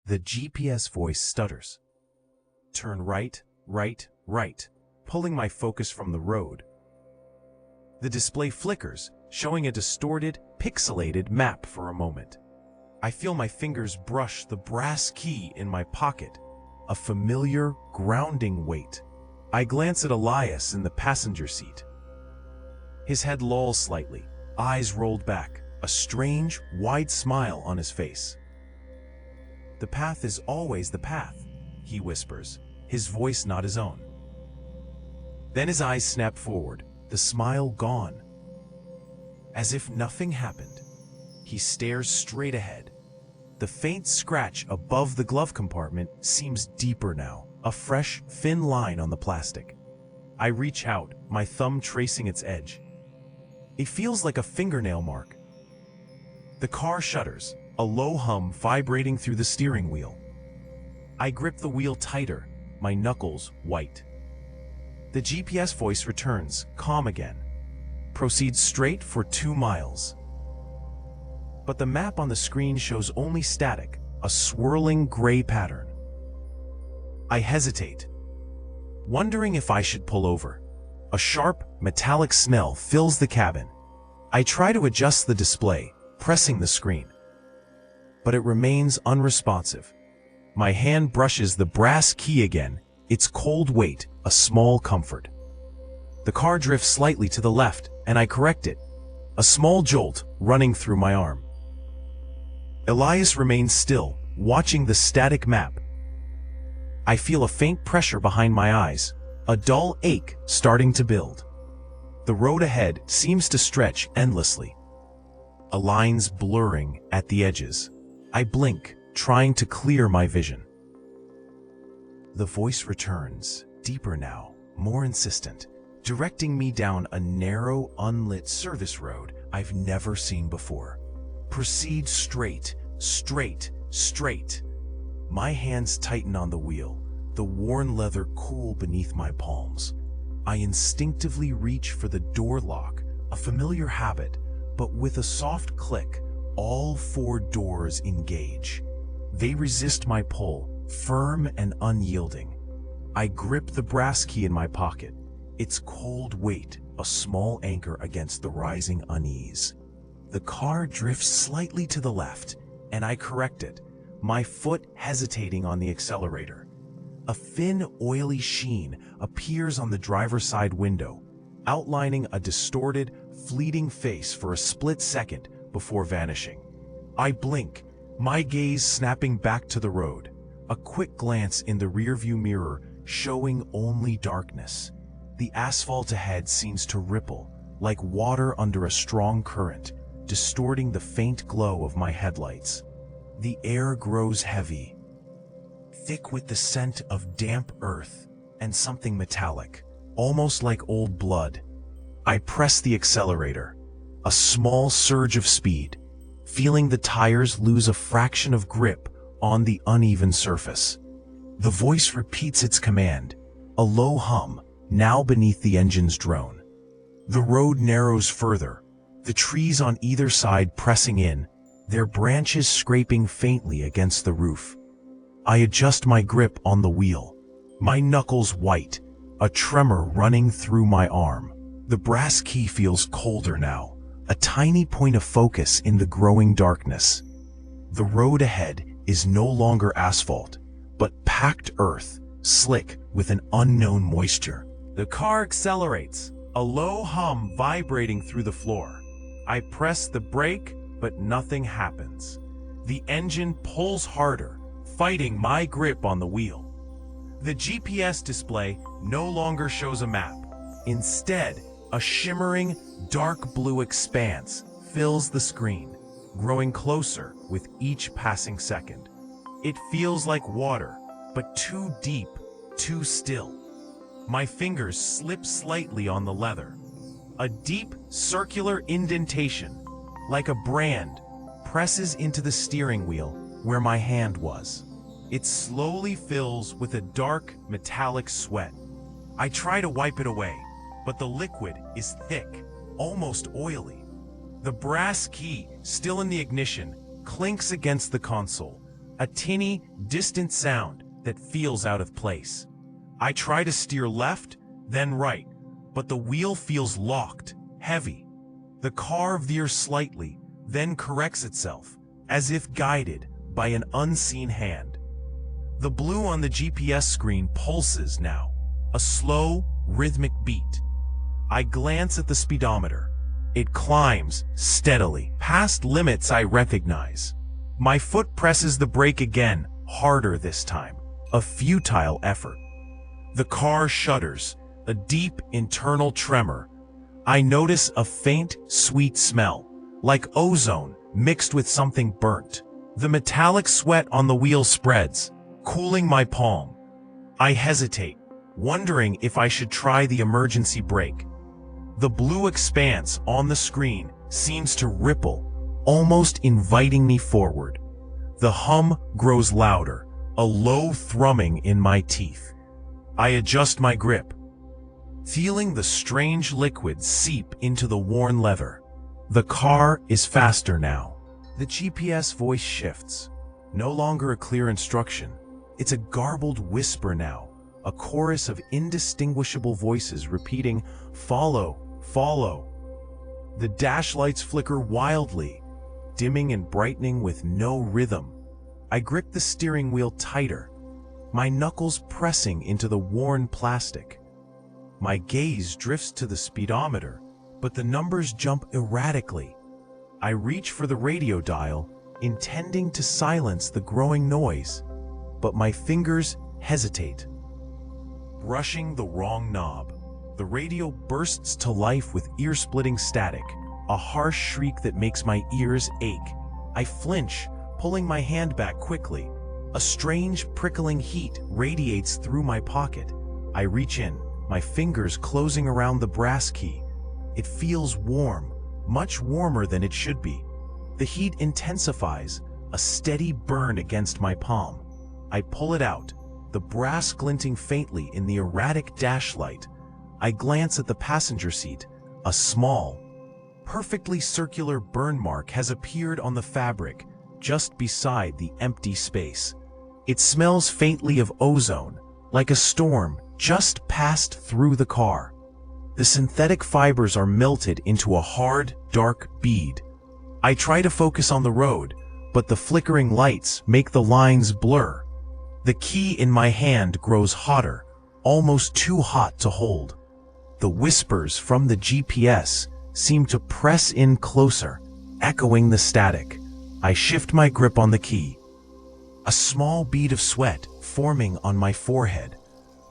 The GPS voice stutters. Turn right, right, right, pulling my focus from the road. The display flickers, showing a distorted, pixelated map for a moment. I feel my fingers brush the brass key in my pocket, a familiar, grounding weight. I glance at Elias in the passenger seat. His head lolls slightly, eyes rolled back, a strange, wide smile on his face. "The path is always the path," he whispers, his voice not his own. Then his eyes snap forward, the smile gone. As if nothing happened, he stares straight ahead. The faint scratch above the glove compartment seems deeper now, a fresh, thin line on the plastic. I reach out, my thumb tracing its edge. It feels like a fingernail mark. The car shudders, a low hum vibrating through the steering wheel. I grip the wheel tighter, my knuckles white. The GPS voice returns, calm again. Proceed straight for 2 miles. But the map on the screen shows only static, a swirling gray pattern. I hesitate, wondering if I should pull over. A sharp, metallic smell fills the cabin. I try to adjust the display, pressing the screen. But it remains unresponsive. My hand brushes the brass key again, its cold weight a small comfort. The car drifts slightly to the left, and I correct it, a small jolt running through my arm. Elias remains still, watching the static map. I feel a faint pressure behind my eyes, a dull ache starting to build. The road ahead seems to stretch endlessly, lines blurring at the edges. I blink, trying to clear my vision. The voice returns, deeper now, more insistent, directing me down a narrow, unlit service road I've never seen before. Proceed straight, straight, straight. My hands tighten on the wheel, the worn leather cool beneath my palms. I instinctively reach for the door lock, a familiar habit, but with a soft click, all 4 doors engage. They resist my pull, firm and unyielding. I grip the brass key in my pocket, its cold weight a small anchor against the rising unease. The car drifts slightly to the left, and I correct it, my foot hesitating on the accelerator. A thin, oily sheen appears on the driver's side window, outlining a distorted, fleeting face for a split second before vanishing. I blink, my gaze snapping back to the road, a quick glance in the rearview mirror showing only darkness. The asphalt ahead seems to ripple, like water under a strong current, distorting the faint glow of my headlights. The air grows heavy, thick with the scent of damp earth and something metallic, almost like old blood. I press the accelerator, a small surge of speed, feeling the tires lose a fraction of grip on the uneven surface. The voice repeats its command, a low hum, now beneath the engine's drone. The road narrows further, the trees on either side pressing in, their branches scraping faintly against the roof. I adjust my grip on the wheel, my knuckles white, a tremor running through my arm. The brass key feels colder now, a tiny point of focus in the growing darkness. The road ahead is no longer asphalt, but packed earth, slick with an unknown moisture. The car accelerates, a low hum vibrating through the floor. I press the brake, but nothing happens. The engine pulls harder, fighting my grip on the wheel. The GPS display no longer shows a map. Instead, a shimmering, dark blue expanse fills the screen, growing closer with each passing second. It feels like water, but too deep, too still. My fingers slip slightly on the leather. A deep, circular indentation, like a brand, presses into the steering wheel where my hand was. It slowly fills with a dark, metallic sweat. I try to wipe it away, but the liquid is thick, almost oily. The brass key, still in the ignition, clinks against the console, a tinny, distant sound that feels out of place. I try to steer left, then right, but the wheel feels locked, heavy. The car veers slightly, then corrects itself, as if guided by an unseen hand. The blue on the GPS screen pulses now, a slow, rhythmic beat. I glance at the speedometer. It climbs steadily, past limits I recognize. My foot presses the brake again, harder this time, a futile effort. The car shudders, a deep internal tremor. I notice a faint, sweet smell, like ozone mixed with something burnt. The metallic sweat on the wheel spreads, cooling my palm. I hesitate, wondering if I should try the emergency brake. The blue expanse on the screen seems to ripple, almost inviting me forward. The hum grows louder, a low thrumming in my teeth. I adjust my grip, feeling the strange liquid seep into the worn leather. The car is faster now. The GPS voice shifts. No longer a clear instruction. It's a garbled whisper now, a chorus of indistinguishable voices repeating, "Follow, follow." The dash lights flicker wildly, dimming and brightening with no rhythm. I grip the steering wheel tighter, my knuckles pressing into the worn plastic. My gaze drifts to the speedometer, but the numbers jump erratically. I reach for the radio dial, intending to silence the growing noise, but my fingers hesitate. Brushing the wrong knob, the radio bursts to life with ear-splitting static, a harsh shriek that makes my ears ache. I flinch, pulling my hand back quickly. A strange, prickling heat radiates through my pocket. I reach in, my fingers closing around the brass key. It feels warm, much warmer than it should be. The heat intensifies, a steady burn against my palm. I pull it out, the brass glinting faintly in the erratic dash light. I glance at the passenger seat. A small, perfectly circular burn mark has appeared on the fabric, just beside the empty space. It smells faintly of ozone, like a storm just passed through the car. The synthetic fibers are melted into a hard, dark bead. I try to focus on the road, but the flickering lights make the lines blur. The key in my hand grows hotter, almost too hot to hold. The whispers from the GPS seem to press in closer, echoing the static. I shift my grip on the key. A small bead of sweat forming on my forehead.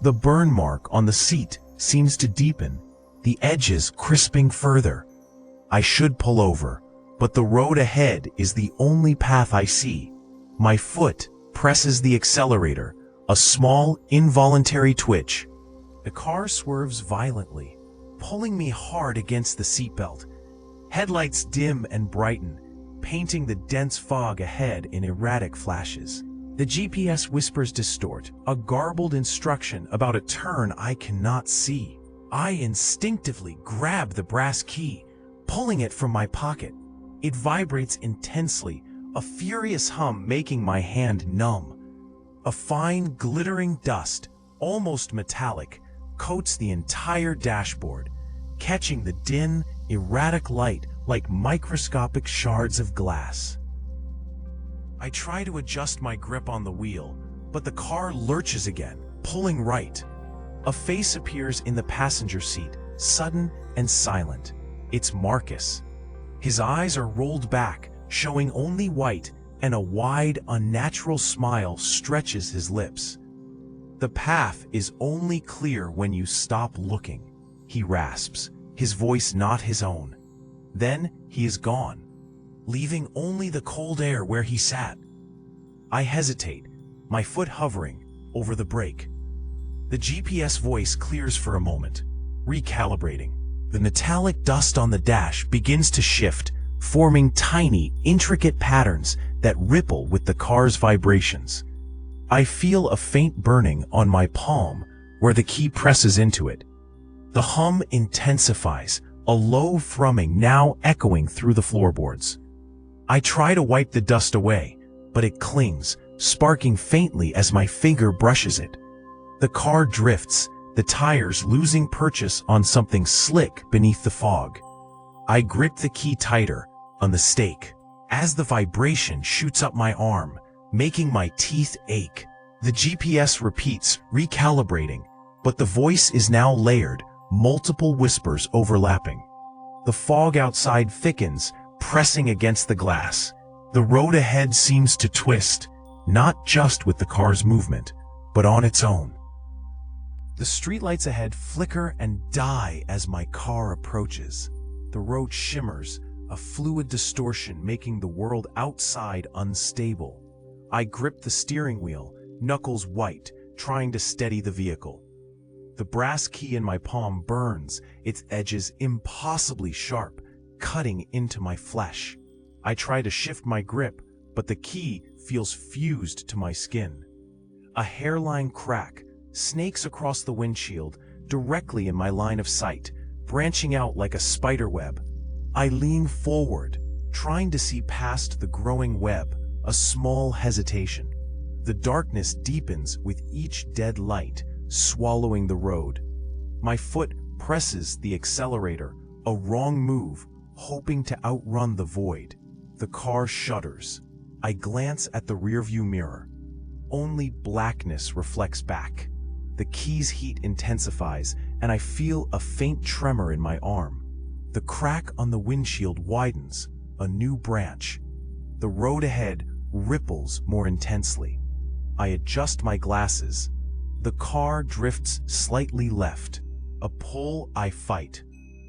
The burn mark on the seat seems to deepen, the edges crisping further. I should pull over, but the road ahead is the only path I see. My foot presses the accelerator, a small, involuntary twitch. The car swerves violently, pulling me hard against the seatbelt. Headlights dim and brighten, painting the dense fog ahead in erratic flashes. The GPS whispers distort, a garbled instruction about a turn I cannot see. I instinctively grab the brass key, pulling it from my pocket. It vibrates intensely, a furious hum making my hand numb. A fine, glittering dust, almost metallic, coats the entire dashboard, catching the dim, erratic light like microscopic shards of glass. I try to adjust my grip on the wheel, but the car lurches again, pulling right. A face appears in the passenger seat, sudden and silent. It's Marcus. His eyes are rolled back, showing only white, and a wide, unnatural smile stretches his lips. "The path is only clear when you stop looking," he rasps, his voice not his own. Then he is gone, leaving only the cold air where he sat. I hesitate, my foot hovering over the brake. The GPS voice clears for a moment, recalibrating. The metallic dust on the dash begins to shift, forming tiny, intricate patterns that ripple with the car's vibrations. I feel a faint burning on my palm where the key presses into it. The hum intensifies, a low thrumming now echoing through the floorboards. I try to wipe the dust away, but it clings, sparking faintly as my finger brushes it. The car drifts, the tires losing purchase on something slick beneath the fog. I grip the key tighter, a mistake. As the vibration shoots up my arm, making my teeth ache, the GPS repeats, recalibrating, but the voice is now layered, multiple whispers overlapping. The fog outside thickens, pressing against the glass. The road ahead seems to twist, not just with the car's movement, but on its own. The streetlights ahead flicker and die as my car approaches. The road shimmers, a fluid distortion making the world outside unstable. I grip the steering wheel, knuckles white, trying to steady the vehicle. The brass key in my palm burns, its edges impossibly sharp, cutting into my flesh. I try to shift my grip, but the key feels fused to my skin. A hairline crack snakes across the windshield, directly in my line of sight, branching out like a spider web. I lean forward, trying to see past the growing web, a small hesitation. The darkness deepens with each dead light, swallowing the road. My foot presses the accelerator, a wrong move, hoping to outrun the void. The car shudders. I glance at the rearview mirror. Only blackness reflects back. The key's heat intensifies, and I feel a faint tremor in my arm. The crack on the windshield widens, a new branch. The road ahead ripples more intensely. I adjust my glasses. The car drifts slightly left, a pull I fight.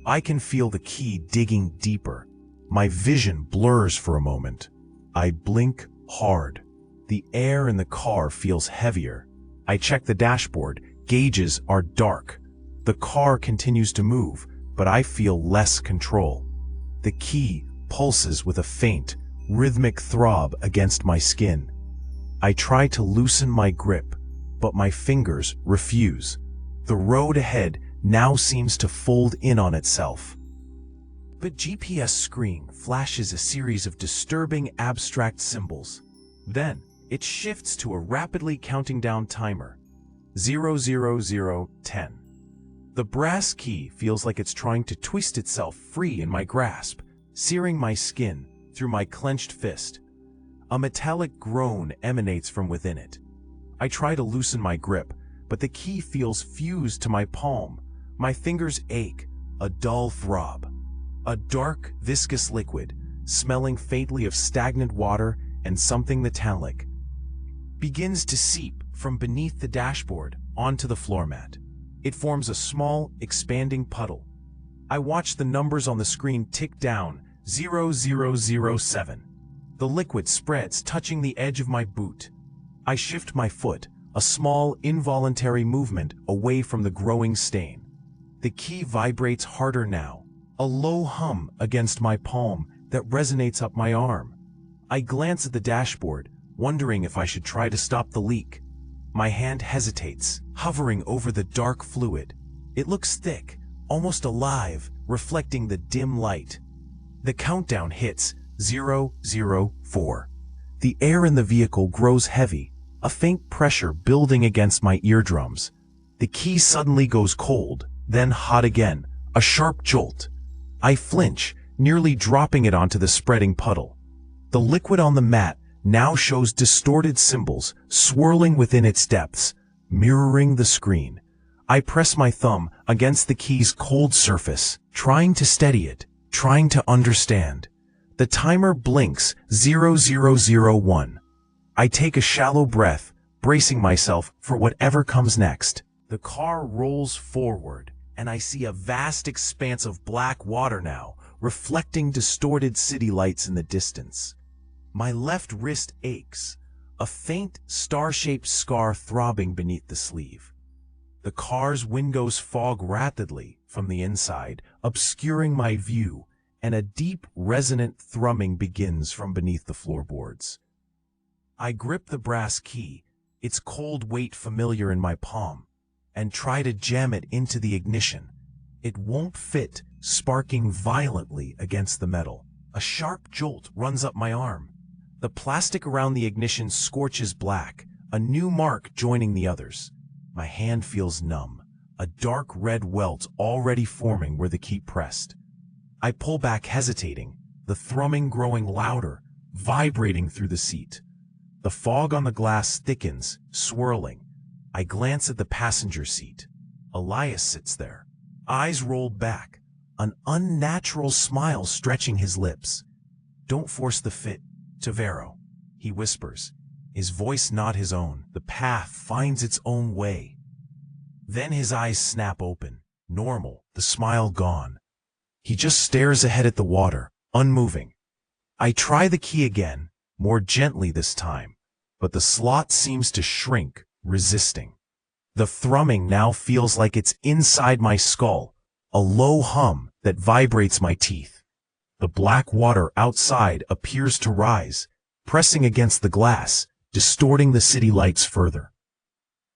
I can feel the key digging deeper. My vision blurs for a moment. I blink hard. The air in the car feels heavier. I check the dashboard. Gauges are dark. The car continues to move, but I feel less control. The key pulses with a faint, rhythmic throb against my skin. I try to loosen my grip, but my fingers refuse. The road ahead now seems to fold in on itself. But GPS screen flashes a series of disturbing abstract symbols. Then, it shifts to a rapidly counting down timer. 00010. The brass key feels like it's trying to twist itself free in my grasp, searing my skin through my clenched fist. A metallic groan emanates from within it. I try to loosen my grip, but the key feels fused to my palm. My fingers ache, a dull throb. A dark, viscous liquid, smelling faintly of stagnant water and something metallic, begins to seep from beneath the dashboard onto the floor mat. It forms a small, expanding puddle. I watch the numbers on the screen tick down, 0007. The liquid spreads, touching the edge of my boot. I shift my foot, a small, involuntary movement away from the growing stain. The key vibrates harder now, a low hum against my palm that resonates up my arm. I glance at the dashboard, wondering if I should try to stop the leak. My hand hesitates, hovering over the dark fluid. It looks thick, almost alive, reflecting the dim light. The countdown hits 004. The air in the vehicle grows heavy, a faint pressure building against my eardrums. The key suddenly goes cold, then hot again, a sharp jolt. I flinch, nearly dropping it onto the spreading puddle. The liquid on the mat now shows distorted symbols swirling within its depths, mirroring the screen. I press my thumb against the key's cold surface, trying to steady it, trying to understand. The timer blinks 0001. I take a shallow breath, bracing myself for whatever comes next. The car rolls forward, and I see a vast expanse of black water now, reflecting distorted city lights in the distance. My left wrist aches, a faint, star-shaped scar throbbing beneath the sleeve. The car's windows fog rapidly from the inside, obscuring my view, and a deep, resonant thrumming begins from beneath the floorboards. I grip the brass key, its cold weight familiar in my palm, and try to jam it into the ignition. It won't fit, sparking violently against the metal. A sharp jolt runs up my arm. The plastic around the ignition scorches black, a new mark joining the others. My hand feels numb, a dark red welt already forming where the key pressed. I pull back hesitating, the thrumming growing louder, vibrating through the seat. The fog on the glass thickens, swirling. I glance at the passenger seat. Elias sits there, eyes rolled back, an unnatural smile stretching his lips. "Don't force the fit, TVERO," he whispers, his voice not his own. The path finds its own way. Then his eyes snap open, normal, the smile gone. He just stares ahead at the water, unmoving. I try the key again, more gently this time, but the slot seems to shrink, resisting. The thrumming now feels like it's inside my skull, a low hum that vibrates my teeth. The black water outside appears to rise, pressing against the glass, distorting the city lights further.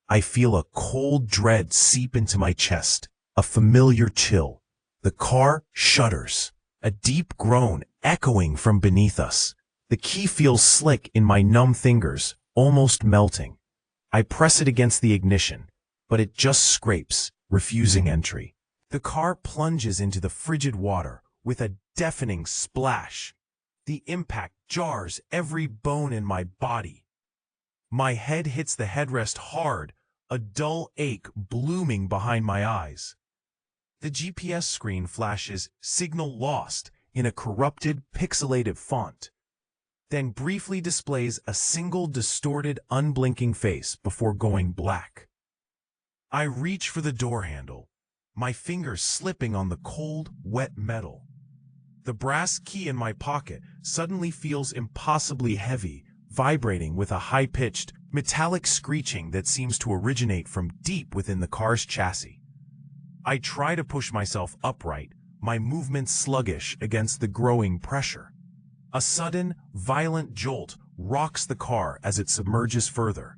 I feel a cold dread seep into my chest, a familiar chill. The car shudders, a deep groan echoing from beneath us. The key feels slick in my numb fingers, almost melting. I press it against the ignition, but it just scrapes, refusing entry. The car plunges into the frigid water with a deafening splash. The impact jars every bone in my body. My head hits the headrest hard, a dull ache blooming behind my eyes. The GPS screen flashes "Signal lost" in a corrupted, pixelated font, then briefly displays a single distorted, unblinking face before going black. I reach for the door handle, my fingers slipping on the cold, wet metal. The brass key in my pocket suddenly feels impossibly heavy, vibrating with a high-pitched, metallic screeching that seems to originate from deep within the car's chassis. I try to push myself upright, my movements sluggish against the growing pressure. A sudden, violent jolt rocks the car as it submerges further.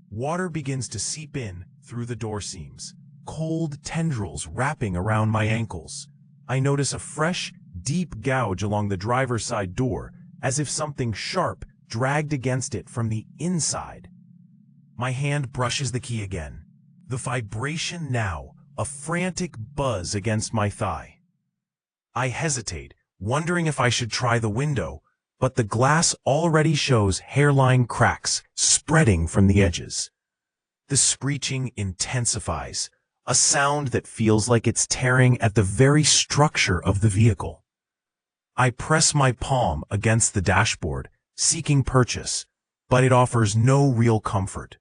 Water begins to seep in through the door seams, cold tendrils wrapping around my ankles. I notice a fresh, deep gouge along the driver's side door, as if something sharp dragged against it from the inside. My hand brushes the key again. The vibration now, a frantic buzz against my thigh. I hesitate, wondering if I should try the window, but the glass already shows hairline cracks spreading from the edges. The screeching intensifies, a sound that feels like it's tearing at the very structure of the vehicle. I press my palm against the dashboard, seeking purchase, but it offers no real comfort.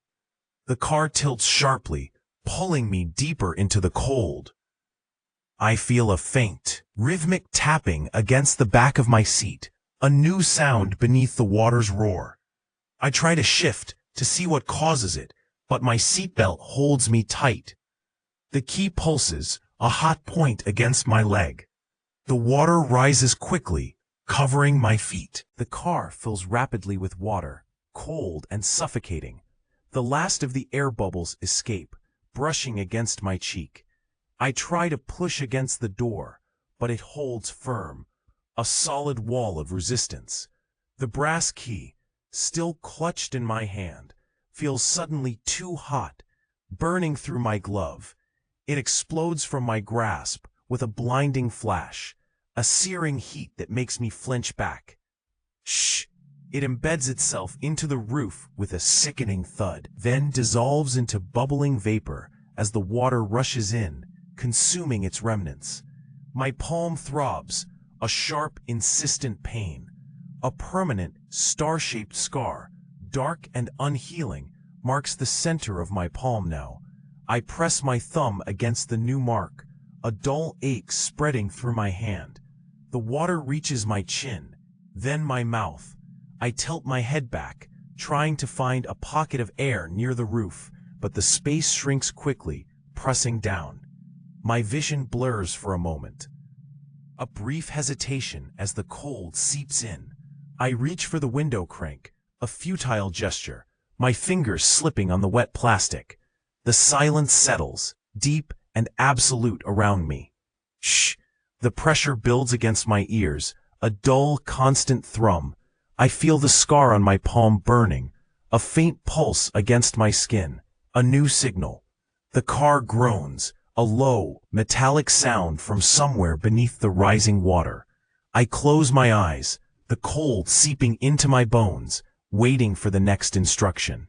The car tilts sharply, pulling me deeper into the cold. I feel a faint, rhythmic tapping against the back of my seat, a new sound beneath the water's roar. I try to shift to see what causes it, but my seatbelt holds me tight. The key pulses, a hot point against my leg. The water rises quickly, covering my feet. The car fills rapidly with water, cold and suffocating. The last of the air bubbles escape, brushing against my cheek. I try to push against the door, but it holds firm, a solid wall of resistance. The brass key, still clutched in my hand, feels suddenly too hot, burning through my glove. It explodes from my grasp with a blinding flash, a searing heat that makes me flinch back. Shh! It embeds itself into the roof with a sickening thud, then dissolves into bubbling vapor as the water rushes in, consuming its remnants. My palm throbs, a sharp, insistent pain. A permanent, star-shaped scar, dark and unhealing, marks the center of my palm now. I press my thumb against the new mark, a dull ache spreading through my hand. The water reaches my chin, then my mouth. I tilt my head back, trying to find a pocket of air near the roof, but the space shrinks quickly, pressing down. My vision blurs for a moment. A brief hesitation as the cold seeps in. I reach for the window crank, a futile gesture, my fingers slipping on the wet plastic. The silence settles, deep and absolute around me. Shh! The pressure builds against my ears, a dull, constant thrum, I feel the scar on my palm burning, a faint pulse against my skin, a new signal. The car groans, a low, metallic sound from somewhere beneath the rising water. I close my eyes, the cold seeping into my bones, waiting for the next instruction.